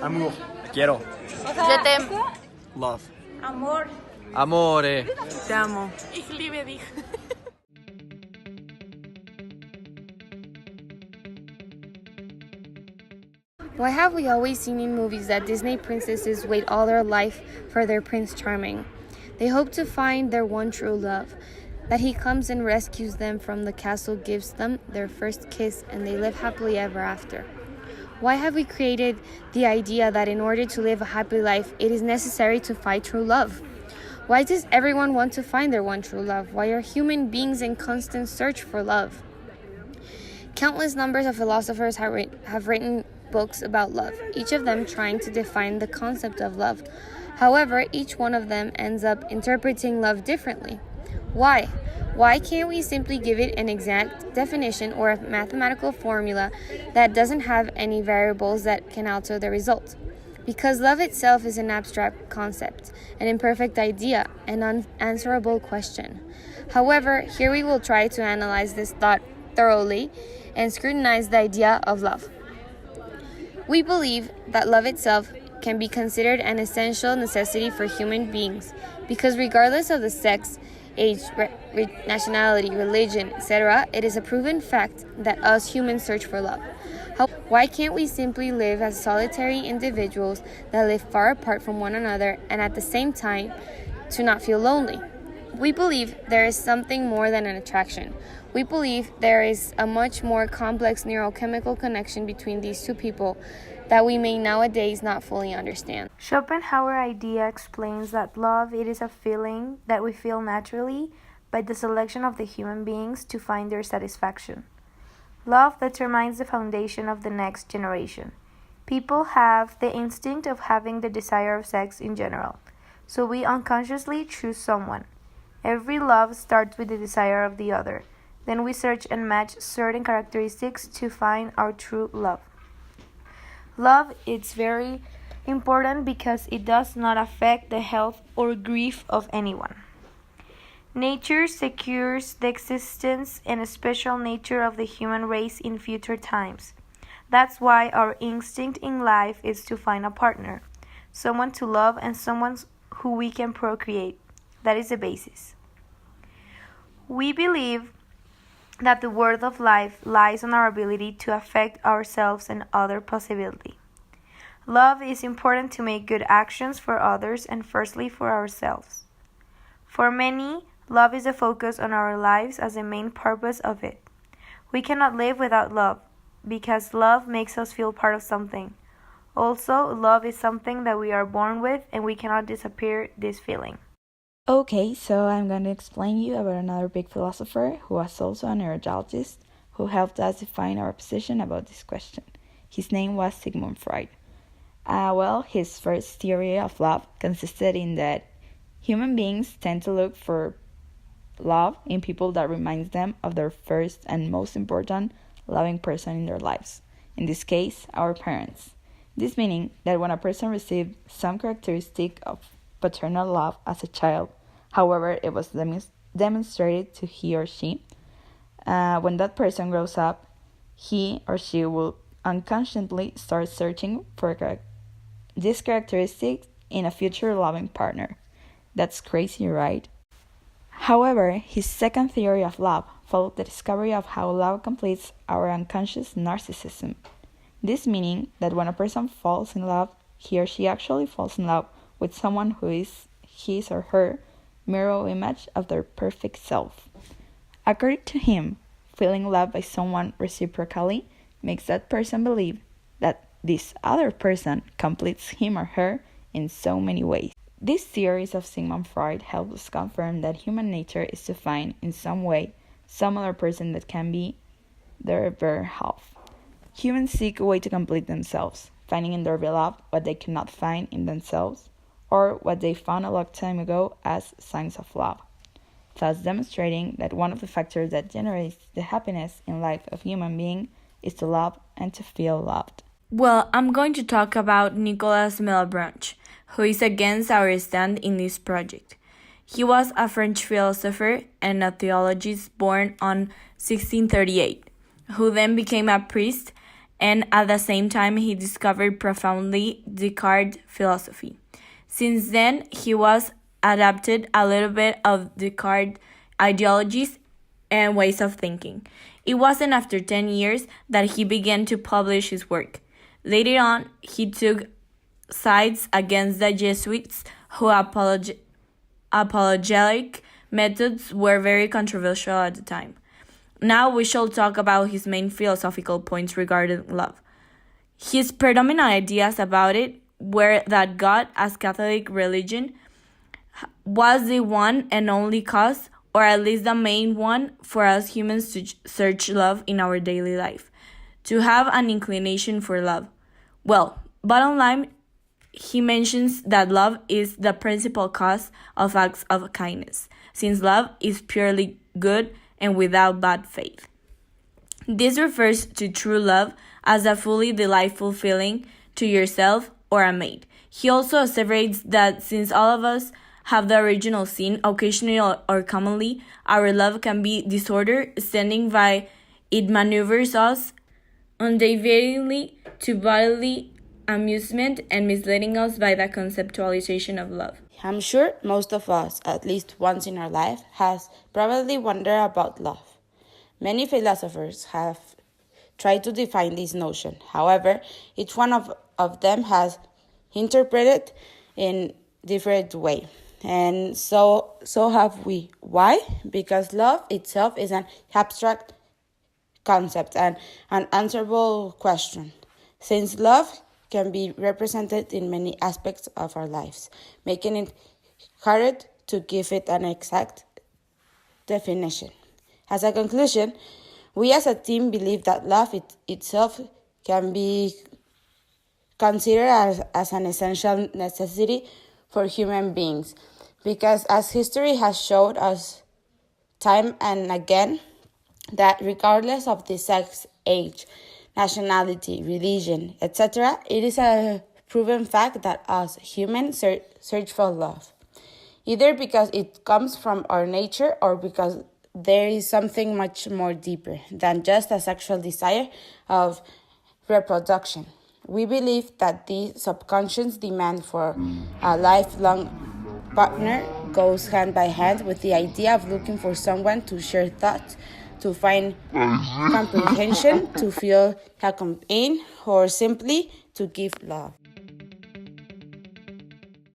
Amour. Te quiero. Je t'aime. Love. Amor. Amore. Te amo. Ich liebe dich. Why have we always seen in movies that Disney princesses wait all their life for their Prince Charming? They hope to find their one true love, that he comes and rescues them from the castle, gives them their first kiss, and they live happily ever after. Why have we created the idea that in order to live a happy life, it is necessary to find true love? Why does everyone want to find their one true love? Why are human beings in constant search for love? Countless numbers of philosophers have written books about love, each of them trying to define the concept of love. However, each one of them ends up interpreting love differently. Why? Why can't we simply give it an exact definition or a mathematical formula that doesn't have any variables that can alter the result? Because love itself is an abstract concept, an imperfect idea, an unanswerable question. However, here we will try to analyze this thought thoroughly and scrutinize the idea of love. We believe that love itself can be considered an essential necessity for human beings because regardless of the sex, age, nationality, religion, etc., it is a proven fact that us humans search for love. Why can't we simply live as solitary individuals that live far apart from one another and at the same time to not feel lonely? We believe there is something more than an attraction. We believe there is a much more complex neurochemical connection between these two people that we may nowadays not fully understand. Schopenhauer's idea explains that love it is a feeling that we feel naturally by the selection of the human beings to find their satisfaction. Love determines the foundation of the next generation. People have the instinct of having the desire of sex in general, so we unconsciously choose someone. Every love starts with the desire of the other. Then we search and match certain characteristics to find our true love. Love is very important because it does not affect the health or grief of anyone. Nature secures the existence and a special nature of the human race in future times. That's why our instinct in life is to find a partner, someone to love and someone who we can procreate. That is the basis. We believe that the worth of life lies on our ability to affect ourselves and other possibility. Love is important to make good actions for others and firstly for ourselves. For many, love is the focus on our lives as the main purpose of it. We cannot live without love because love makes us feel part of something. Also, love is something that we are born with and we cannot disappear this feeling. Okay, so I'm going to explain you about another big philosopher who was also a neurologist who helped us define our position about this question. His name was Sigmund Freud. His first theory of love consisted in that human beings tend to look for love in people that reminds them of their first and most important loving person in their lives. In this case, our parents. This meaning that when a person received some characteristic of paternal love as a child, however, it was demonstrated to he or she. When that person grows up, he or she will unconsciously start searching for this characteristic in a future loving partner. That's crazy, right? However, his second theory of love followed the discovery of how love completes our unconscious narcissism. This meaning that when a person falls in love, he or she actually falls in love with someone who is his or her mirror image of their perfect self. According to him, feeling loved by someone reciprocally makes that person believe that this other person completes him or her in so many ways. These theories of Sigmund Freud help us confirm that human nature is to find, in some way, some other person that can be their better half. Humans seek a way to complete themselves, finding in their beloved what they cannot find in themselves, or what they found a long time ago as signs of love, thus demonstrating that one of the factors that generates the happiness in life of a human being is to love and to feel loved. Well, I'm going to talk about Nicolas Malebranche, who is against our stand in this project. He was a French philosopher and a theologist born on 1638, who then became a priest and at the same time he discovered profoundly Descartes' philosophy. Since then, he was adapted a little bit of Descartes' ideologies and ways of thinking. It wasn't after 10 years that he began to publish his work. Later on, he took sides against the Jesuits whose apologetic methods were very controversial at the time. Now we shall talk about his main philosophical points regarding love. His predominant ideas about it were that God, as Catholic religion, was the one and only cause, or at least the main one, for us humans to search love in our daily life, to have an inclination for love. Well, bottom line, he mentions that love is the principal cause of acts of kindness, since love is purely good and without bad faith. This refers to true love as a fully delightful feeling to yourself or a mate. He also asseverates that since all of us have the original sin, occasionally or commonly, our love can be disordered, standing by it maneuvers us undeviatingly to bodily amusement and misleading us by the conceptualization of love. I'm sure most of us, at least once in our life, has probably wondered about love. Many philosophers have tried to define this notion. However, each one of them has interpreted in different way. And so have we. Why? Because love itself is an abstract concept and an answerable question. Since love can be represented in many aspects of our lives, making it hard to give it an exact definition. As a conclusion, we as a team believe that love itself can be considered as an essential necessity for human beings, because as history has showed us time and again, that regardless of the sex, age, nationality, religion, etc., it is a proven fact that us humans search for love, either because it comes from our nature or because there is something much more deeper than just a sexual desire of reproduction. We believe that the subconscious demand for a lifelong partner goes hand by hand with the idea of looking for someone to share thoughts, to find comprehension, to feel accompanied, or simply to give love.